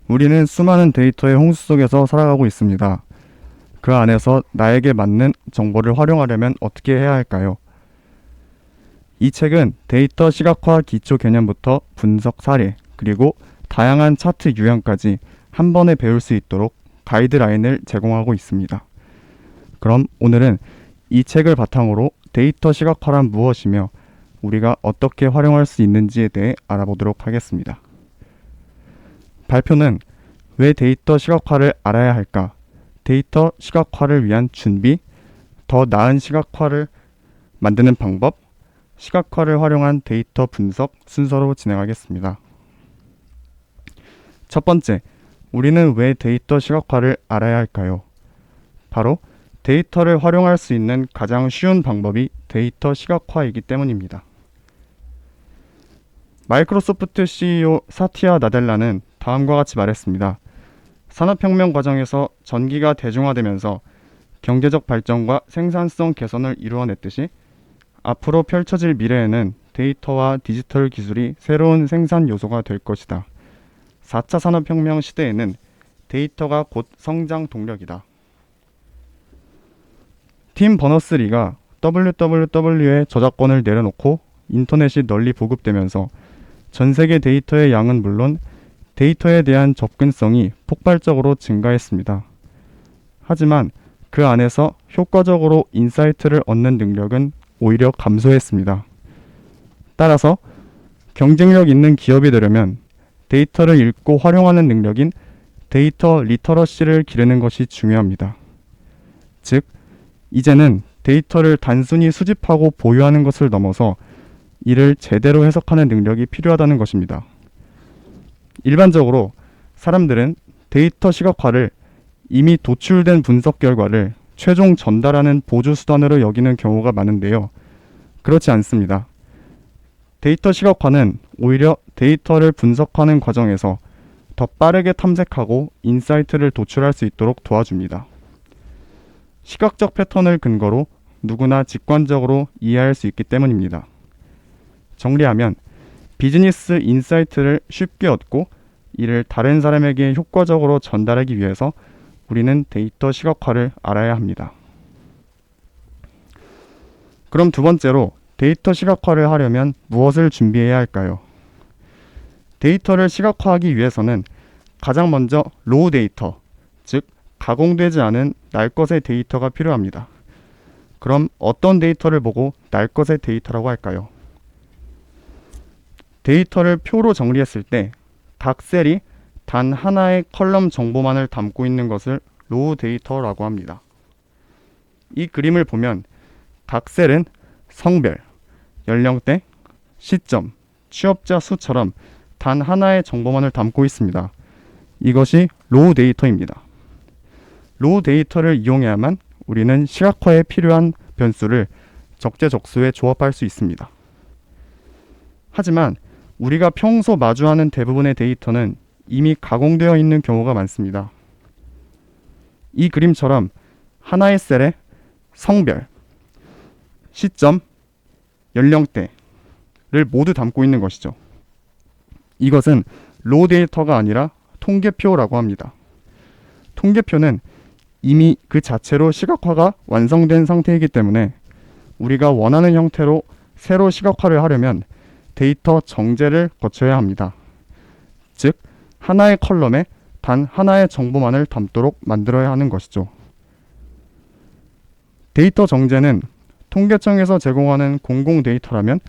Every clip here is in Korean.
우리는 수많은 데이터의 홍수 속에서 살아가고 있습니다. 그 안에서 나에게 맞는 정보를 활용하려면 어떻게 해야 할까요? 이 책은 데이터 시각화 기초 개념부터 분석 사례, 그리고 다양한 차트 유형까지 한 번에 배울 수 있도록 가이드라인을 제공하고 있습니다. 그럼 오늘은 이 책을 바탕으로 데이터 시각화란 무엇이며 우리가 어떻게 활용할 수 있는지에 대해 알아보도록 하겠습니다. 발표는 왜 데이터 시각화를 알아야 할까? 데이터 시각화를 위한 준비, 더 나은 시각화를 만드는 방법, 시각화를 활용한 데이터 분석 순서로 진행하겠습니다. 첫 번째, 우리는 왜 데이터 시각화를 알아야 할까요? 바로 데이터를 활용할 수 있는 가장 쉬운 방법이 데이터 시각화이기 때문입니다. 마이크로소프트 CEO 사티아 나델라는 다음과 같이 말했습니다. 산업혁명 과정에서 전기가 대중화되면서 경제적 발전과 생산성 개선을 이루어냈듯이 앞으로 펼쳐질 미래에는 데이터와 디지털 기술이 새로운 생산 요소가 될 것이다. 4차 산업혁명 시대에는 데이터가 곧 성장 동력이다. 팀 버너스-리가 WWW의 저작권을 내려놓고 인터넷이 널리 보급되면서 전 세계 데이터의 양은 물론 데이터에 대한 접근성이 폭발적으로 증가했습니다. 하지만 그 안에서 효과적으로 인사이트를 얻는 능력은 오히려 감소했습니다. 따라서 경쟁력 있는 기업이 되려면 데이터를 읽고 활용하는 능력인 데이터 리터러시를 기르는 것이 중요합니다. 즉, 이제는 데이터를 단순히 수집하고 보유하는 것을 넘어서 이를 제대로 해석하는 능력이 필요하다는 것입니다. 일반적으로 사람들은 데이터 시각화를 이미 도출된 분석 결과를 최종 전달하는 보조 수단으로 여기는 경우가 많은데요. 그렇지 않습니다. 데이터 시각화는 오히려 데이터를 분석하는 과정에서 더 빠르게 탐색하고 인사이트를 도출할 수 있도록 도와줍니다. 시각적 패턴을 근거로 누구나 직관적으로 이해할 수 있기 때문입니다. 정리하면 비즈니스 인사이트를 쉽게 얻고 이를 다른 사람에게 효과적으로 전달하기 위해서 우리는 데이터 시각화를 알아야 합니다. 그럼 두 번째로 데이터 시각화를 하려면 무엇을 준비해야 할까요? 데이터를 시각화하기 위해서는 가장 먼저 로우 데이터, 즉 가공되지 않은 날 것의 데이터가 필요합니다. 그럼 어떤 데이터를 보고 날 것의 데이터라고 할까요? 데이터를 표로 정리했을 때 각 셀이 단 하나의 컬럼 정보만을 담고 있는 것을 로우 데이터라고 합니다. 이 그림을 보면 각 셀은 성별, 연령대, 시점, 취업자 수처럼 단 하나의 정보만을 담고 있습니다. 이것이 로우 데이터입니다. 로우 데이터를 이용해야만 우리는 시각화에 필요한 변수를 적재적소에 조합할 수 있습니다. 하지만 우리가 평소 마주하는 대부분의 데이터는 이미 가공되어 있는 경우가 많습니다. 이 그림처럼 하나의 셀에 성별, 시점, 연령대를 모두 담고 있는 것이죠. 이것은 로우 데이터가 아니라 통계표라고 합니다. 통계표는 이미 그 자체로 시각화가 완성된 상태이기 때문에 우리가 원하는 형태로 새로 시각화를 하려면 데이터 정제를 거쳐야 합니다. 즉, 하나의 컬럼에 단 하나의 정보만을 담도록 만들어야 하는 것이죠. 데이터 정제는 통계청에서 제공하는 공공 데이터라면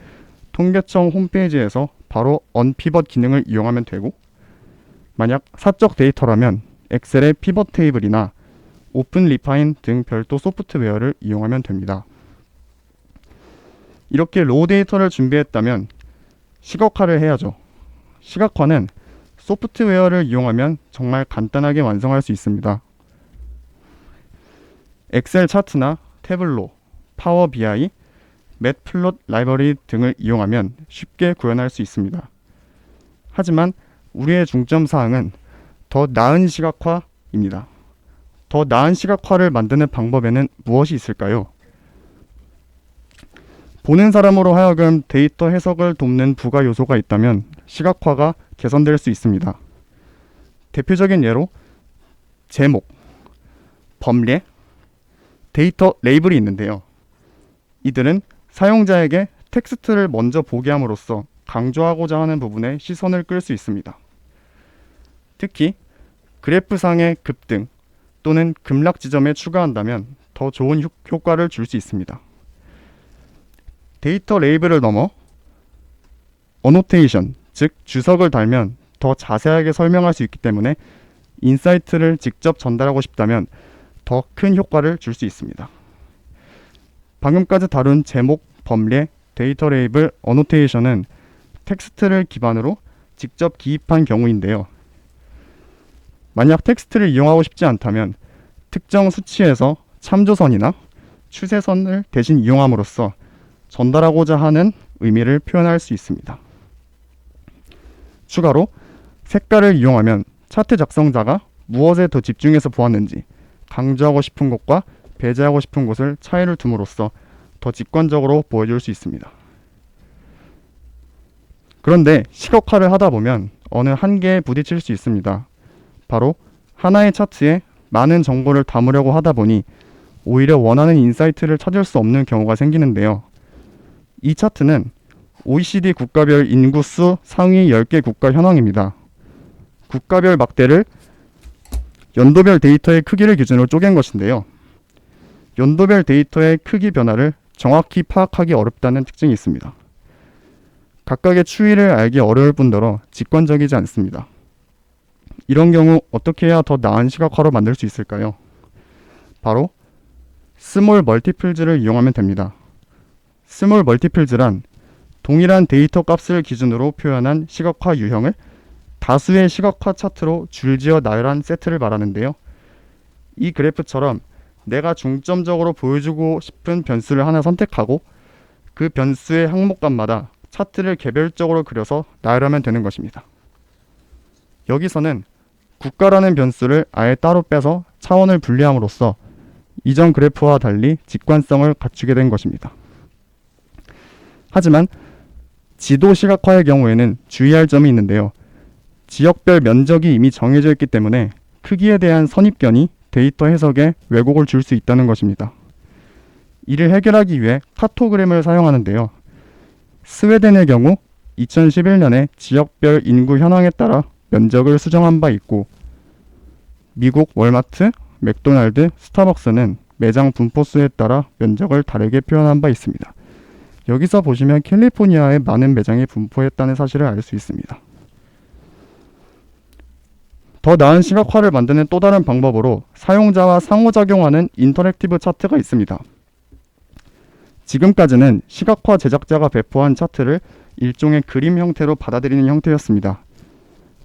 통계청 홈페이지에서 바로 언피벗 기능을 이용하면 되고, 만약 사적 데이터라면 엑셀의 피벗 테이블이나 오픈 리파인 등 별도 소프트웨어를 이용하면 됩니다. 이렇게 로우 데이터를 준비했다면 시각화를 해야죠. 시각화는 소프트웨어를 이용하면 정말 간단하게 완성할 수 있습니다. 엑셀 차트나 태블로, 파워 BI, 맷플롯 라이브러리 등을 이용하면 쉽게 구현할 수 있습니다. 하지만 우리의 중점 사항은 더 나은 시각화입니다. 더 나은 시각화를 만드는 방법에는 무엇이 있을까요? 보는 사람으로 하여금 데이터 해석을 돕는 부가 요소가 있다면 시각화가 개선될 수 있습니다. 대표적인 예로 제목, 범례, 데이터 레이블이 있는데요. 이들은 사용자에게 텍스트를 먼저 보게 함으로써 강조하고자 하는 부분에 시선을 끌 수 있습니다. 특히 그래프상의 급등 또는 급락 지점에 추가한다면 더 좋은 효과를 줄 수 있습니다. 데이터 레이블을 넘어 어노테이션, 즉 주석을 달면 더 자세하게 설명할 수 있기 때문에 인사이트를 직접 전달하고 싶다면 더 큰 효과를 줄 수 있습니다. 방금까지 다룬 제목, 범례, 데이터 레이블, 어노테이션은 텍스트를 기반으로 직접 기입한 경우인데요. 만약 텍스트를 이용하고 싶지 않다면 특정 수치에서 참조선이나 추세선을 대신 이용함으로써 전달하고자 하는 의미를 표현할 수 있습니다. 추가로 색깔을 이용하면 차트 작성자가 무엇에 더 집중해서 보았는지 강조하고 싶은 곳과 배제하고 싶은 곳을 차이를 둠으로써 더 직관적으로 보여줄 수 있습니다. 그런데 시각화를 하다 보면 어느 한계에 부딪힐 수 있습니다. 바로 하나의 차트에 많은 정보를 담으려고 하다 보니 오히려 원하는 인사이트를 찾을 수 없는 경우가 생기는데요. 이 차트는 OECD 국가별 인구수 상위 10개 국가 현황입니다. 국가별 막대를 연도별 데이터의 크기를 기준으로 쪼갠 것인데요. 연도별 데이터의 크기 변화를 정확히 파악하기 어렵다는 특징이 있습니다. 각각의 추이를 알기 어려울 뿐더러 직관적이지 않습니다. 이런 경우 어떻게 해야 더 나은 시각화로 만들 수 있을까요? 바로 스몰 멀티플즈를 이용하면 됩니다. 스몰 멀티플즈란 동일한 데이터 값을 기준으로 표현한 시각화 유형을 다수의 시각화 차트로 줄지어 나열한 세트를 말하는데요. 이 그래프처럼 내가 중점적으로 보여주고 싶은 변수를 하나 선택하고 그 변수의 항목값마다 차트를 개별적으로 그려서 나열하면 되는 것입니다. 여기서는 국가라는 변수를 아예 따로 빼서 차원을 분리함으로써 이전 그래프와 달리 직관성을 갖추게 된 것입니다. 하지만 지도 시각화의 경우에는 주의할 점이 있는데요. 지역별 면적이 이미 정해져 있기 때문에 크기에 대한 선입견이 데이터 해석에 왜곡을 줄 수 있다는 것입니다. 이를 해결하기 위해 카토그램을 사용하는데요. 스웨덴의 경우 2011년에 지역별 인구 현황에 따라 면적을 수정한 바 있고, 미국 월마트, 맥도날드, 스타벅스는 매장 분포수에 따라 면적을 다르게 표현한 바 있습니다. 여기서 보시면 캘리포니아에 많은 매장이 분포했다는 사실을 알 수 있습니다. 더 나은 시각화를 만드는 또 다른 방법으로 사용자와 상호작용하는 인터랙티브 차트가 있습니다. 지금까지는 시각화 제작자가 배포한 차트를 일종의 그림 형태로 받아들이는 형태였습니다.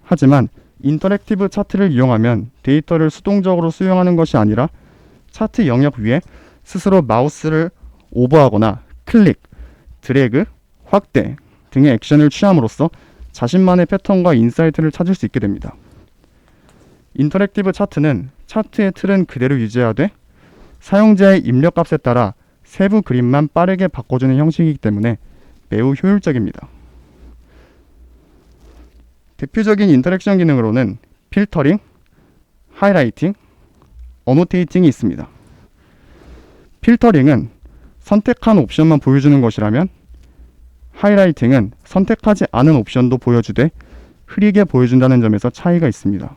하지만 인터랙티브 차트를 이용하면 데이터를 수동적으로 수용하는 것이 아니라 차트 영역 위에 스스로 마우스를 오버하거나 클릭, 드래그, 확대 등의 액션을 취함으로써 자신만의 패턴과 인사이트를 찾을 수 있게 됩니다. 인터랙티브 차트는 차트의 틀은 그대로 유지하되 사용자의 입력값에 따라 세부 그림만 빠르게 바꿔주는 형식이기 때문에 매우 효율적입니다. 대표적인 인터랙션 기능으로는 필터링, 하이라이팅, 어노테이팅이 있습니다. 필터링은 선택한 옵션만 보여주는 것이라면 하이라이팅은 선택하지 않은 옵션도 보여주되 흐리게 보여준다는 점에서 차이가 있습니다.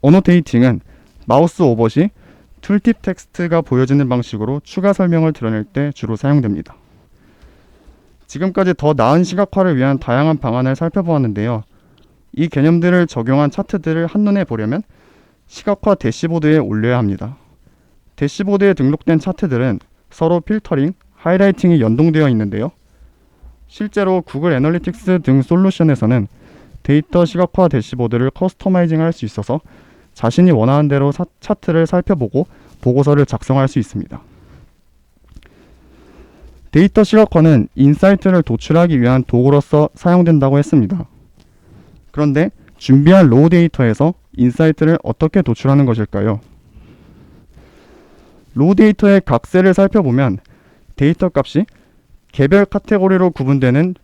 어노테이팅은 마우스 오버 시 툴팁 텍스트가 보여지는 방식으로 추가 설명을 드러낼 때 주로 사용됩니다. 지금까지 더 나은 시각화를 위한 다양한 방안을 살펴보았는데요. 이 개념들을 적용한 차트들을 한눈에 보려면 시각화 대시보드에 올려야 합니다. 대시보드에 등록된 차트들은 서로 필터링, 하이라이팅이 연동되어 있는데요. 실제로 구글 애널리틱스 등 솔루션에서는 데이터 시각화 대시보드를 커스터마이징 할 수 있어서 자신이 원하는 대로 차트를 살펴보고 보고서를 작성할 수 있습니다. 데이터 시각화는 인사이트를 도출하기 위한 도구로서 사용된다고 했습니다. 그런데 준비한 로우 데이터에서 인사이트를 어떻게 도출하는 것일까요? 로우 데이터의 각 셀을 살펴보면 데이터 값이 개별 카테고리로 구분되는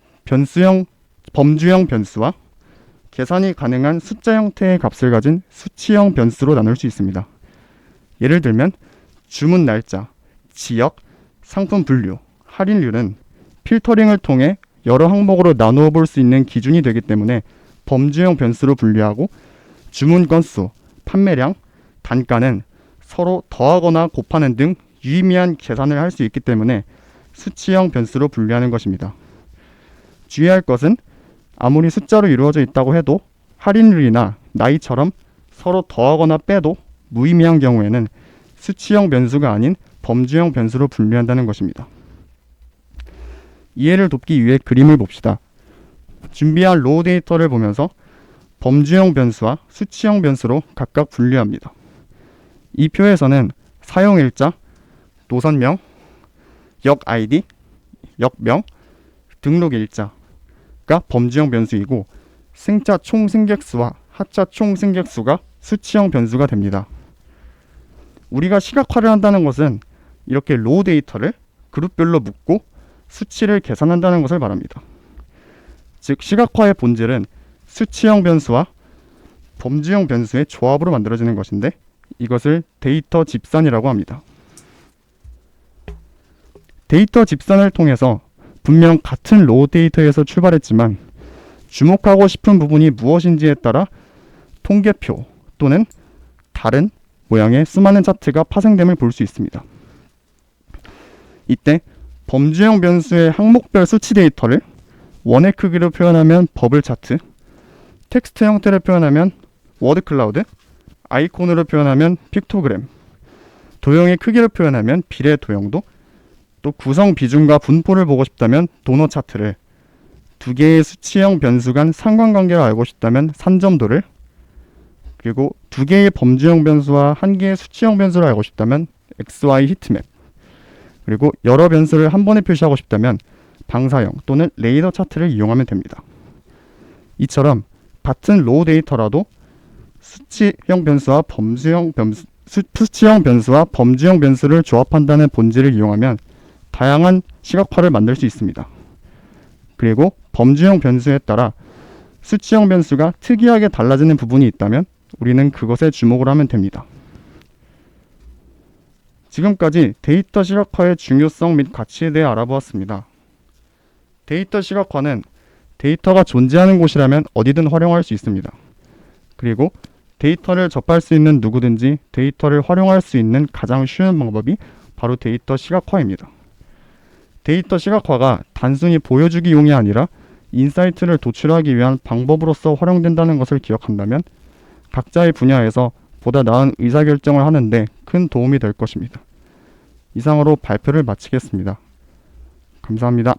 범주형 변수와 계산이 가능한 숫자 형태의 값을 가진 수치형 변수로 나눌 수 있습니다. 예를 들면 주문 날짜, 지역, 상품 분류, 할인율은 필터링을 통해 여러 항목으로 나누어 볼 수 있는 기준이 되기 때문에 범주형 변수로 분류하고, 주문 건수, 판매량, 단가는 서로 더하거나 곱하는 등 유의미한 계산을 할 수 있기 때문에 수치형 변수로 분류하는 것입니다. 주의할 것은 아무리 숫자로 이루어져 있다고 해도 할인율이나 나이처럼 서로 더하거나 빼도 무의미한 경우에는 수치형 변수가 아닌 범주형 변수로 분류한다는 것입니다. 이해를 돕기 위해 그림을 봅시다. 준비한 로우 데이터를 보면서 범주형 변수와 수치형 변수로 각각 분류합니다. 이 표에서는 사용일자, 노선명, 역 아이디, 역명, 등록일자가 범주형 변수이고, 승자 총 승객수와 하차 총 승객수가 수치형 변수가 됩니다. 우리가 시각화를 한다는 것은 이렇게 로우 데이터를 그룹별로 묶고 수치를 계산한다는 것을 말합니다. 즉 시각화의 본질은 수치형 변수와 범주형 변수의 조합으로 만들어지는 것인데, 이것을 데이터 집산이라고 합니다. 데이터 집산을 통해서 분명 같은 로우 데이터에서 출발했지만 주목하고 싶은 부분이 무엇인지에 따라 통계표 또는 다른 모양의 수많은 차트가 파생됨을 볼 수 있습니다. 이때 범주형 변수의 항목별 수치 데이터를 원의 크기로 표현하면 버블 차트, 텍스트 형태로 표현하면 워드 클라우드, 아이콘으로 표현하면 픽토그램, 도형의 크기로 표현하면 비례 도형도, 또 구성 비중과 분포를 보고 싶다면 도너 차트를, 두 개의 수치형 변수 간 상관관계를 알고 싶다면 산점도를, 그리고 두 개의 범주형 변수와 한 개의 수치형 변수를 알고 싶다면 XY 히트맵, 그리고 여러 변수를 한 번에 표시하고 싶다면 방사형 또는 레이더 차트를 이용하면 됩니다. 이처럼 같은 로우 데이터라도 수치형 변수와 범주형 변수를 조합한다는 본질을 이용하면 다양한 시각화를 만들 수 있습니다. 그리고 범주형 변수에 따라 수치형 변수가 특이하게 달라지는 부분이 있다면 우리는 그것에 주목을 하면 됩니다. 지금까지 데이터 시각화의 중요성 및 가치에 대해 알아보았습니다. 데이터 시각화는 데이터가 존재하는 곳이라면 어디든 활용할 수 있습니다. 그리고 데이터를 접할 수 있는 누구든지 데이터를 활용할 수 있는 가장 쉬운 방법이 바로 데이터 시각화입니다. 데이터 시각화가 단순히 보여주기용이 아니라 인사이트를 도출하기 위한 방법으로서 활용된다는 것을 기억한다면 각자의 분야에서 보다 나은 의사결정을 하는 데 큰 도움이 될 것입니다. 이상으로 발표를 마치겠습니다. 감사합니다.